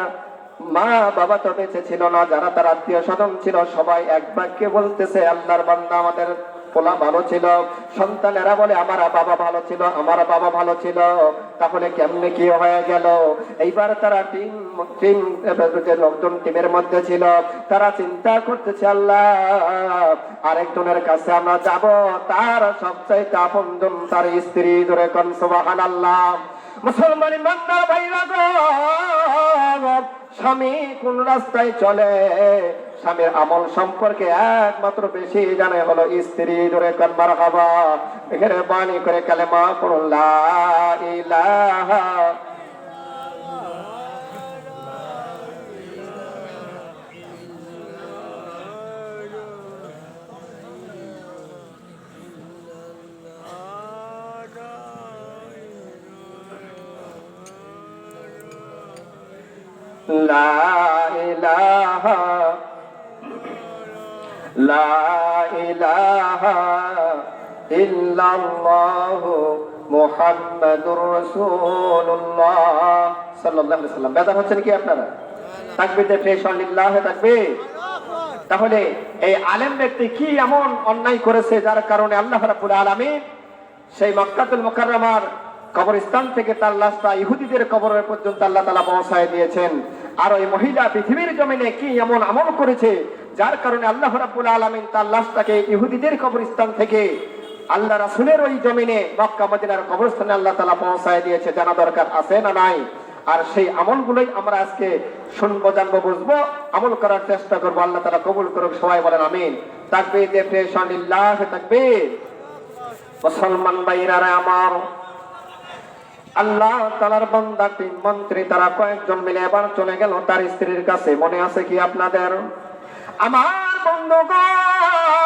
মা বাবা তো বেঁচে ছিল না, যারা তার আত্মীয় স্বজন ছিল, সবাই এক বাক্যে বলতেছে আল্লাহর বান্দা আমাদের পোলা ভালো ছিল। সন্তানেরা বলে আমার বাবা ভালো ছিল, আমার বাবা ভালো ছিল। তাহলে কেমনে কি হয়ে গেল? এইবার তারা যে লোকজন টিমের মধ্যে ছিল, তারা চিন্তা করতেছে আল্লাহ আরেকজনের কাছে আমরা যাব, তার সবচাইতে আপনজন তার স্ত্রী। ধরে কোন সুবহানাল্লাহ। মুসলমান ইমানদার ভাইরা গো, স্বামী কোন রাস্তায় চলে, স্বামীর আমল সম্পর্কে একমাত্র বেশি জানে হলো স্ত্রী। ধরে কোন মারহাবা। এখানে বাণী করে কালেমা পড়ুন লা ইলাহা লা ইলাহা লা ইলাহা ইল্লাল্লাহু মুহাম্মাদুর রাসূলুল্লাহ সাল্লাল্লাহু আলাইহি ওয়াসাল্লাম। বেদাত হচ্ছেন কি আপনারা? তাকবীর দিয়ে ফ্রেশ হন, লিল্লাহ তাকবীর। তাহলে এই আলেম ব্যক্তি কি এমন অন্যায় করেছে যার কারণে আল্লাহ রাব্বুল আলামিন সেই মক্কাতুল মুকাররমার কবরস্থান থেকে তার লাশটা ইহুদিদের কবরের পর্যন্ত আল্লাহ তাআলা পৌঁছায় দিয়েছেন? আর ওই মহিলা পৃথিবীর জমিনে কি এমন আমল করেছে যার কারণে আল্লাহ রাব্বুল আলামিন তার লাশটাকে ইহুদিদের কবরস্থান থেকে আল্লাহ রাসূলের ওই জমিনে মক্কা মদিনার কবরস্থানে আল্লাহ তাআলা পৌঁছায় দিয়েছে? জানা দরকার আছে না নাই? আর সেই আমলগুলোই আমরা আজকে শুনবো, জানবো, বুঝবো, আমল করার চেষ্টা করবো। আল্লাহ তাআলা কবুল করুক। সবাই বলেন আমিন। তাকবীর দিয়ে ফ্রেশ হন, লিল্লাহ তাকবীর। মুসলমান ভাইরা আমার, আল্লাহ তাআলার বান্দা তিন মন্ত্রী তারা কয়েকজন মিলে এবার চলে গেল তার স্ত্রীর কাছে। মনে আছে কি আপনাদের? আমার বন্ধুগণ,